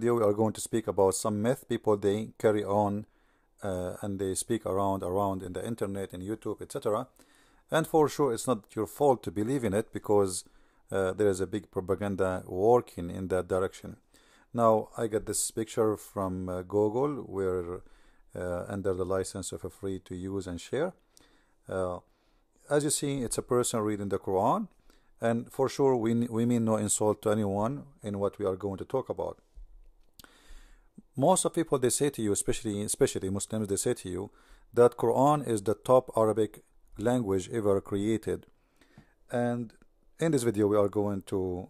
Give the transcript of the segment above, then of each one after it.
video, we are going to speak about some myth people they carry on and they speak around in the internet and YouTube, etc. And for sure, it's not your fault to believe in it, because there is a big propaganda working in that direction. Now, I got this picture from Google, where under the license of a free to use and share. As you see, it's a person reading the Quran, and for sure we mean no insult to anyone in what we are going to talk about. Most of people, they say to you, especially Muslims, they say to you that Quran is the top Arabic language ever created. And in this video we are going to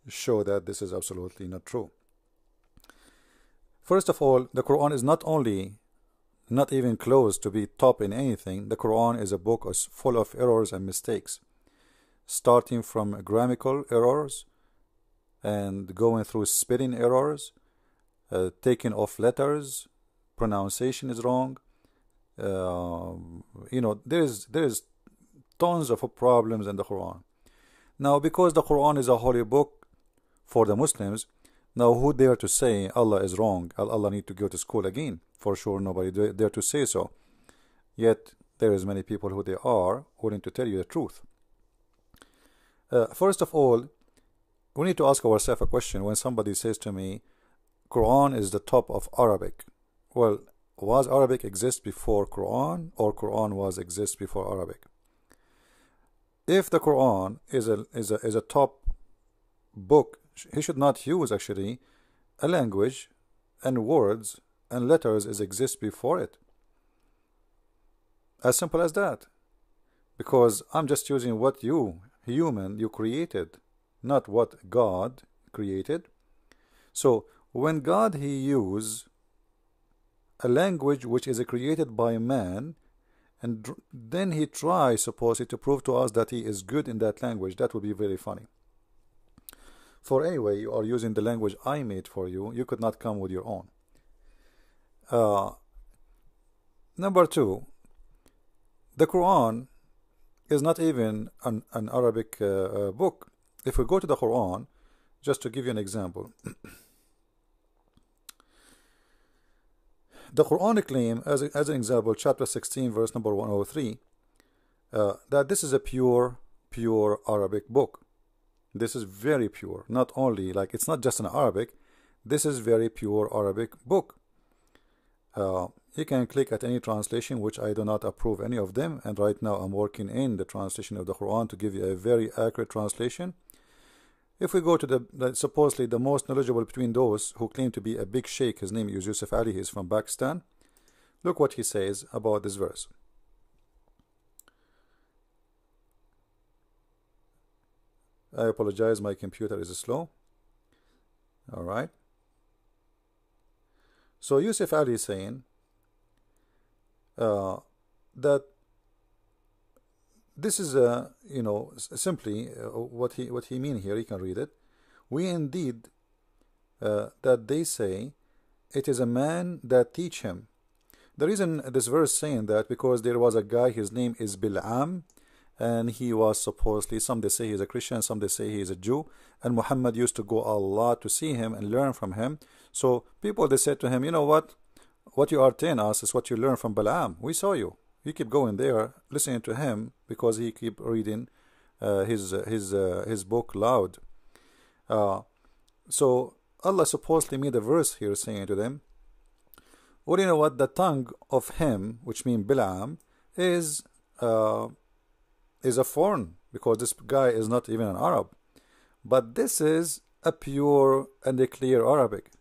show that this is absolutely not true. First of all, the Quran is not even close to be top in anything. The Quran is a book full of errors and mistakes, starting from grammatical errors and going through spelling errors, taking off letters, pronunciation is wrong. There is tons of problems in the Quran. Now, because the Quran is a holy book for the Muslims, now who dare to say Allah is wrong? Allah need to go to school again? For sure, nobody dare to say so. Yet there is many people who they are willing to tell you the truth. First of all, we need to ask ourselves a question. When somebody says to me, Quran is the top of Arabic, well, was Arabic exist before Quran, or Quran was exist before Arabic? If the Quran is a top book, he should not use actually a language and words and letters is exist before it. As simple as that. Because I'm just using what you created, not what God created. So when God he used a language which is created by man, and then he tries supposedly to prove to us that he is good in that language, that would be very funny. For anyway, you are using the language I made for you. You could not come with your own. Number two, the Quran is not even an Arabic book. If we go to the Quran, just to give you an example, the Quranic claim, as an example, chapter 16, verse number 103, that this is a pure Arabic book. This is very pure. Not only, like, it's not just an Arabic, this is very pure Arabic book. You can click at any translation, which I do not approve any of them, and right now I'm working in the translation of the Quran to give you a very accurate translation. If we go to the supposedly the most knowledgeable between those who claim to be a big sheikh, his name is Yusuf Ali, he's from Pakistan. Look what he says about this verse. I apologize, my computer is slow. Alright. So Yusuf Ali is saying that this is simply what he mean here. You can read it. We indeed that they say it is a man that teach him. The reason this verse saying that, because there was a guy, his name is Bil'am, and he was supposedly, some they say he's a Christian, some they say he is a Jew, and Muhammad used to go a lot to see him and learn from him. So people, they said to him, you know what you are telling us is what you learn from Balaam. We saw you. You keep going there, listening to him, because he keep reading his book loud. So Allah supposedly made a verse here saying to them, well, you know what, the tongue of him, which means Balaam, is a foreign, because this guy is not even an Arab. But this is a pure and a clear Arabic.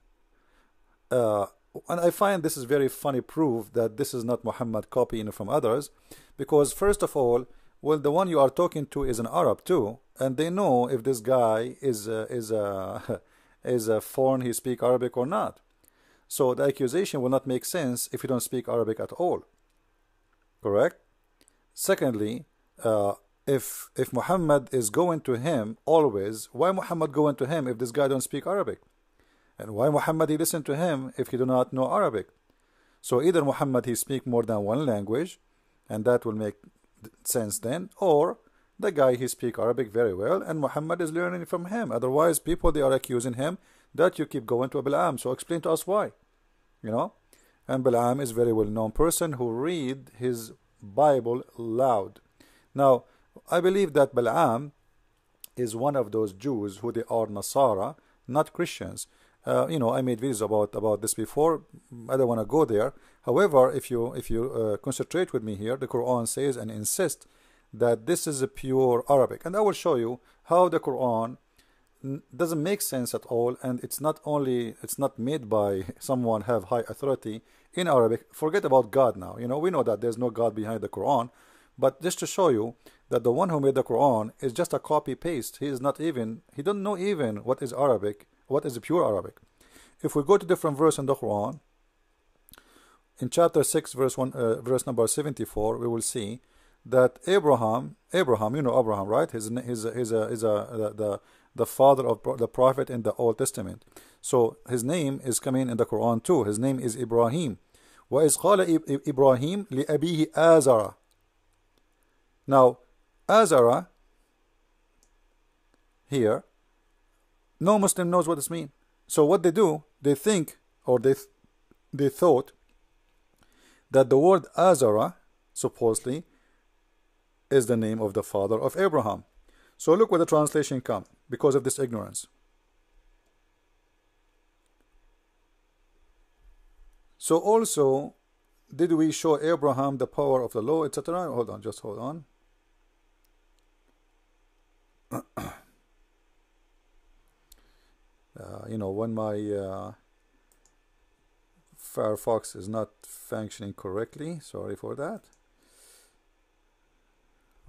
And I find this is very funny proof that this is not Muhammad copying from others, because first of all, well, the one you are talking to is an Arab too, and they know if this guy is a foreign, he speak Arabic or not. So the accusation will not make sense if you don't speak Arabic at all. Correct? Secondly, if Muhammad is going to him always, why Muhammad going to him if this guy don't speak Arabic? And why Muhammad he listen to him if he do not know Arabic? So either Muhammad he speak more than one language, and that will make sense then, or the guy he speak Arabic very well and Muhammad is learning from him. Otherwise people, they are accusing him that you keep going to Balaam. So explain to us why, you know. And Balaam is a very well-known person who read his Bible loud. Now, I believe that Balaam is one of those Jews who they are Nasara, not Christians. You know, I made videos about this before. I don't want to go there. However, if you concentrate with me here, the Quran says and insists that this is a pure Arabic, and I will show you how the Quran doesn't make sense at all, and it's not made by someone have high authority in Arabic. Forget about God now. You know, we know that there's no God behind the Quran, but just to show you that the one who made the Quran is just a copy paste. He don't know even what is Arabic, what is pure Arabic. If we go to different verse in the Quran, in chapter 6 verse number 74, we will see that Abraham, you know Abraham, right? The father of the prophet in the Old Testament. So his name is coming in the Quran too. His name is Ibrahim. وَإِذْ قَالَ إِبْرَاهِيمُ لِأَبِيهِ آزَرَ. Now, Azara here, no Muslim knows what this means. So what they do, they think, or they thought that the word Azara supposedly is the name of the father of Abraham. So look where the translation comes because of this ignorance. So also, did we show Abraham the power of the law, etc.? Hold on, just hold on. You know, when my Firefox is not functioning correctly, sorry for that.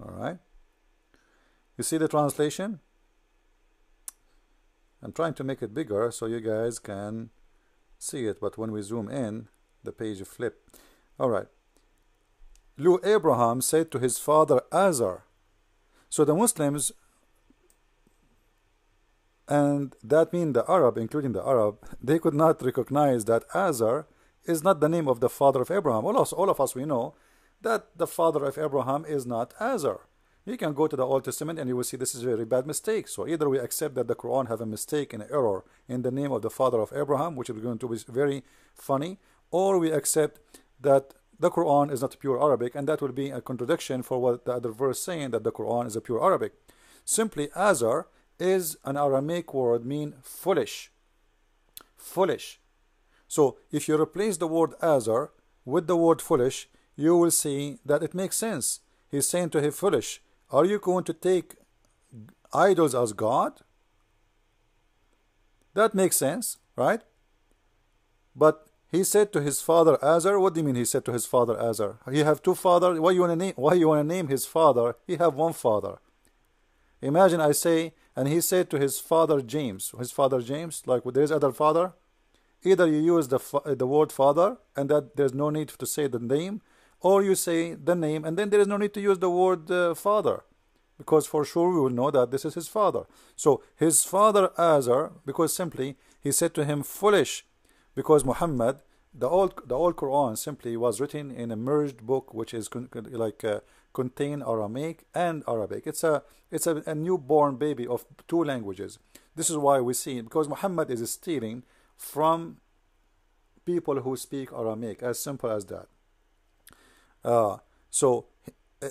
Alright. You see the translation? I'm trying to make it bigger so you guys can see it, but when we zoom in, the page flipped. Alright. Lu Abraham said to his father Azar. So the Muslims, and that means the Arab, including the Arab, they could not recognize that Azar is not the name of the father of Abraham. All of us, we know that the father of Abraham is not Azar. You can go to the Old Testament and you will see this is a very bad mistake. So either we accept that the Quran have a mistake and error in the name of the father of Abraham, which is going to be very funny, or we accept that the Quran is not pure Arabic, and that will be a contradiction for what the other verse saying that the Quran is a pure Arabic. Simply, Azar is an Aramaic word mean foolish. Foolish. So if you replace the word Azar with the word foolish, you will see that it makes sense. He's saying to him, foolish, are you going to take idols as God? That makes sense, right? But he said to his father Azar. What do you mean he said to his father Azar? He have two fathers. Why you want to name his father? He have one father. Imagine I say, and he said to his father James. His father James, like there is other father. Either you use the word father, and that there's no need to say the name, or you say the name, and then there is no need to use the word father, because for sure we will know that this is his father. So his father Azar, because simply he said to him foolish, because Muhammad, the old Quran simply was written in a merged book, which is contain Aramaic and Arabic. It's a newborn baby of two languages. This is why we see, because Muhammad is stealing from people who speak Aramaic, as simple as that. So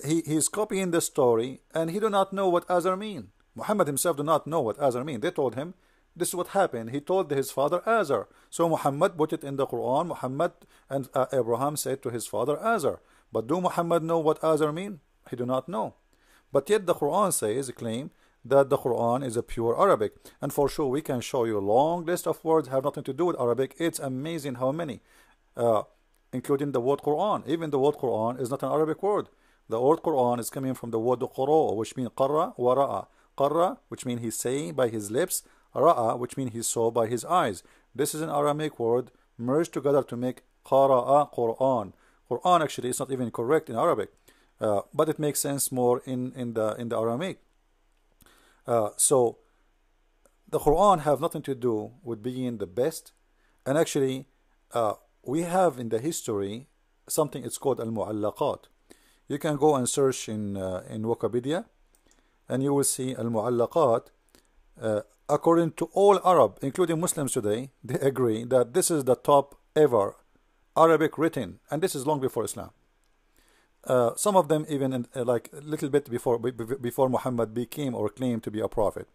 he's copying the story, and he do not know what Azar mean. Muhammad himself do not know what Azar mean. They told him this is what happened. He told his father Azar. So Muhammad put it in the Quran. Muhammad and Abraham said to his father Azar. But do Muhammad know what Azar mean? He do not know. But yet the Quran says, claim that the Quran is a pure Arabic. And for sure we can show you a long list of words have nothing to do with Arabic. It's amazing how many. Including the word Quran. Even the word Quran is not an Arabic word. The word Quran is coming from the word Qura, which means Qarra wa Ra'a. Qarra, which means he say by his lips. Ra'a, which means he saw by his eyes. This is an Aramaic word merged together to make Qara'a Quran. Quran actually is not even correct in Arabic, but it makes sense more in the Aramaic. So the Quran have nothing to do with being the best, and actually we have in the history something it's called al-mu'allaqat. You can go and search in Wikipedia, and you will see al-mu'allaqat According to all Arab, including Muslims today, they agree that this is the top ever Arabic written, and this is long before Islam. Some of them even like a little bit before Muhammad became or claimed to be a prophet.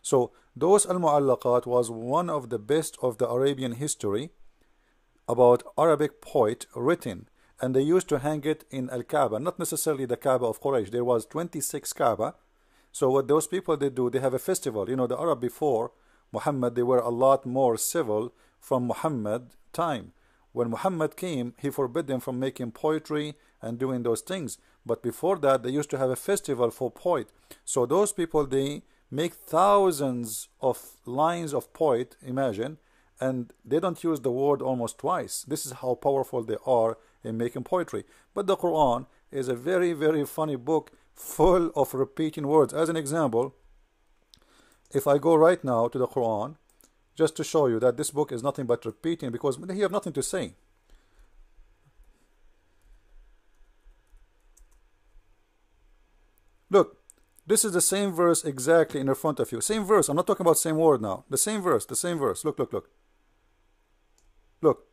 So those al-Mu'allaqat was one of the best of the Arabian history about Arabic poet written, and they used to hang it in Al-Kaaba, not necessarily the Kaaba of Quraysh. There was 26 Kaaba. So what those people they do, they have a festival. You know, the Arab before Muhammad, they were a lot more civil from Muhammad time. When Muhammad came, he forbid them from making poetry and doing those things. But before that, they used to have a festival for poet. So those people, they make thousands of lines of poet, imagine, and they don't use the word almost twice. This is how powerful they are in making poetry. But the Quran is a very, very funny book full of repeating words. As an example, if I go right now to the Quran, just to show you that this book is nothing but repeating, because they have nothing to say. Look, this is the same verse exactly in front of you. Same verse. I'm not talking about same word now. The same verse, the same verse. Look, look, look. Look.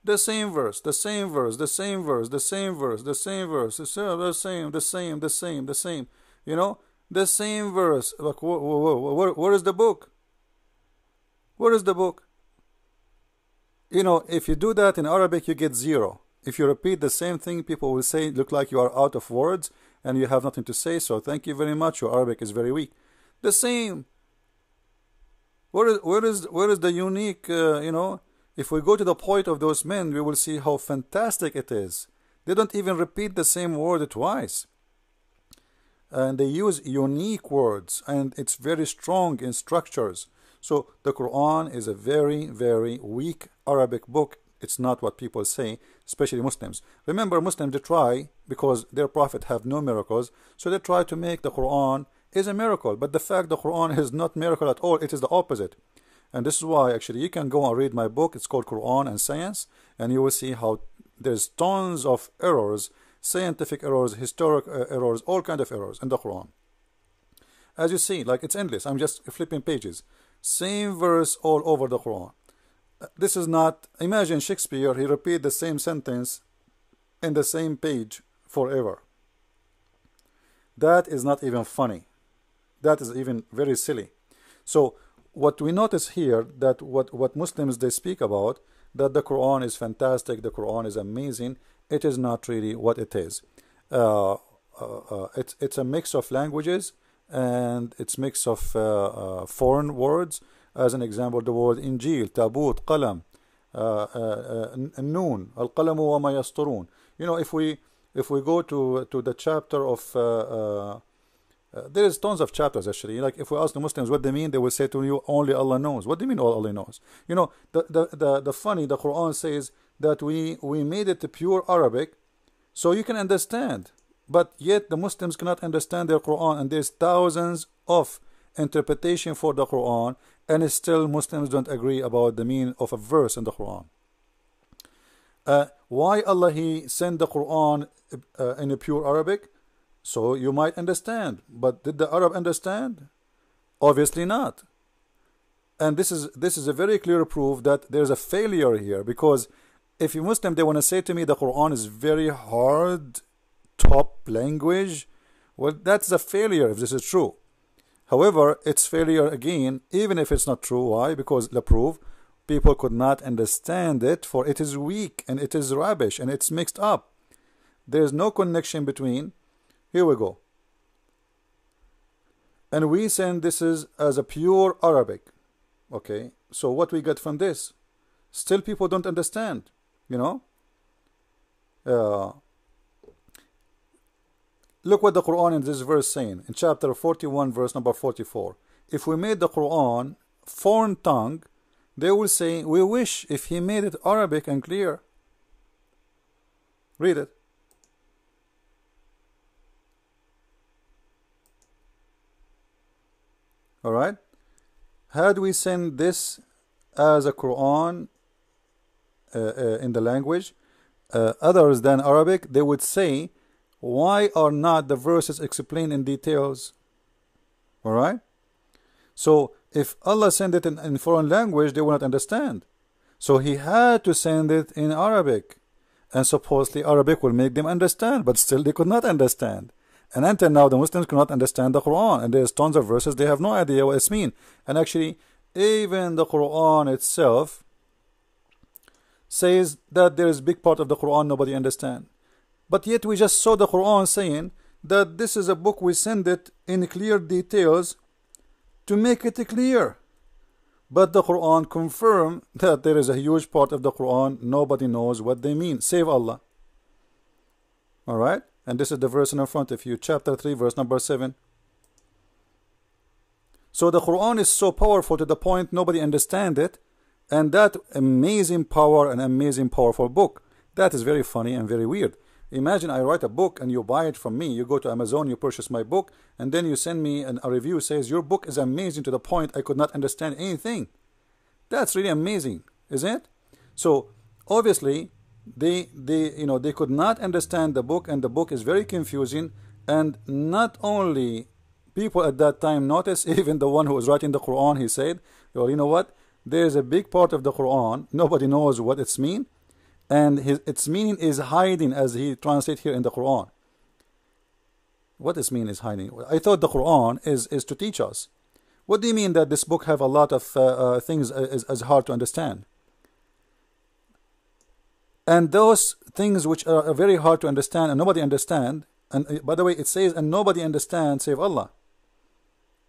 The same verse, the same verse, the same verse, the same verse, the same verse, the same. You know, the same verse. Like, where is the book? Where is the book? You know, if you do that in Arabic, you get 0. If you repeat the same thing, people will say, look like you are out of words and you have nothing to say, so thank you very much, your Arabic is very weak. The same. Where is the unique, you know, if we go to the point of those men, we will see how fantastic it is. They don't even repeat the same word twice. And they use unique words, and it's very strong in structures. So the Quran is a very, very weak Arabic book. It's not what people say, especially Muslims. Remember, Muslims, they try, because their prophet have no miracles, so they try to make the Quran is a miracle. But the fact the Quran is not miracle at all, it is the opposite. And this is why actually you can go and read my book. It's called Quran and Science, and you will see how there's tons of errors, scientific errors, historic errors, all kind of errors in the Quran. As you see, like, it's endless. I'm just flipping pages. Same verse all over the Quran. This is not, imagine Shakespeare, he repeat the same sentence in the same page forever. That is not even funny. That is even very silly. So what we notice here, that what Muslims they speak about, that the Quran is fantastic, the Quran is amazing, it is not really what it is. It's a mix of languages, and it's mix of foreign words. As an example, the word Injil, Tabut, Qalam, Noon, Al-Qalamu wa ma yasturun. You know, if we go to the chapter of there is tons of chapters actually. Like, if we ask the Muslims what they mean, they will say to you, only Allah knows. What do you mean all Allah knows? You know, the funny, the Quran says that we made it to pure Arabic so you can understand, but yet the Muslims cannot understand their Quran, and there's thousands of interpretation for the Quran, and still Muslims don't agree about the meaning of a verse in the Quran. Why Allah He sent the Quran in a pure Arabic? So you might understand, but did the Arab understand? Obviously not. And this is a very clear proof that there's a failure here, because if you Muslim, they want to say to me the Quran is very hard, top language, well, that's a failure if this is true. However, it's failure again, even if it's not true. Why? Because the proof, people could not understand it, for it is weak and it is rubbish and it's mixed up. There's no connection between. Here we go. And we send this is as a pure Arabic. Okay, so what we get from this? Still people don't understand, you know. Look what the Quran in this verse saying, in chapter 41, verse number 44. If we made the Quran foreign tongue, they will say, we wish if He made it Arabic and clear. Read it. Alright? Had we sent this as a Quran in the language others than Arabic, they would say, why are not the verses explained in details? Alright? So if Allah sent it in foreign language, they will not understand. So he had to send it in Arabic. And supposedly Arabic will make them understand, but still they could not understand. And until now, the Muslims cannot understand the Quran. And there's tons of verses, they have no idea what it's mean. And actually, even the Quran itself says that there is a big part of the Quran nobody understand. But yet we just saw the Quran saying that this is a book, we send it in clear details to make it clear. But the Quran confirm that there is a huge part of the Quran nobody knows what they mean, save Allah. Alright? And this is the verse in front of you, chapter 3, verse number 7. So the Quran is so powerful to the point nobody understand it, and that amazing power and amazing powerful book. That is very funny and very weird. Imagine I write a book and you buy it from me. You go to Amazon, you purchase my book, and then you send me a review says your book is amazing to the point I could not understand anything. That's really amazing, isn't it? So obviously they could not understand the book, and the book is very confusing. And not only people at that time noticed, even the one who was writing the Quran, he said, well, you know what? There's a big part of the Quran nobody knows what it's mean, and its meaning is hiding, as he translates here in the Quran. What its mean is hiding? I thought the Quran is to teach us. What do you mean that this book have a lot of things is hard to understand? And those things which are very hard to understand and nobody understand, and by the way, it says, and nobody understands save Allah.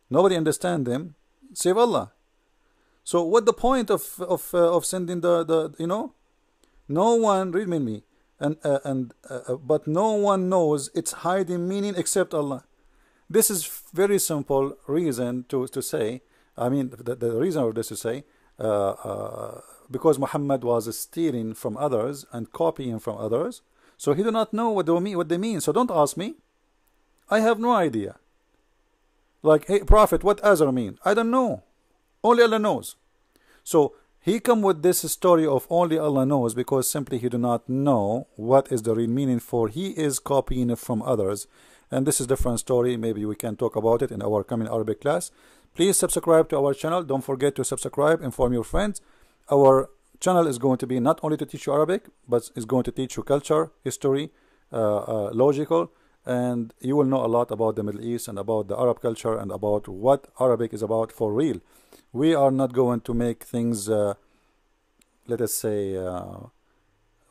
Nobody understand them save Allah. So what the point of sending the no one, read me, but no one knows its hiding meaning except Allah. This is very simple reason to say, I mean, the reason of this to say, because Muhammad was stealing from others and copying from others, so he do not know what they mean. So don't ask me. I have no idea. Like, hey, Prophet, what Azar mean? I don't know. Only Allah knows. So he come with this story of only Allah knows because simply he do not know what is the real meaning, for he is copying it from others. And this is a different story. Maybe we can talk about it in our coming Arabic class. Please subscribe to our channel. Don't forget to subscribe, inform your friends. Our channel is going to be not only to teach you Arabic, but it's going to teach you culture, history, logical, and you will know a lot about the Middle East and about the Arab culture and about what Arabic is about for real. We are not going to make things, let us say,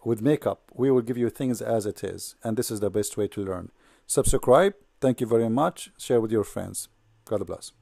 with makeup. We will give you things as it is, and this is the best way to learn. Subscribe. Thank you very much. Share with your friends. God bless.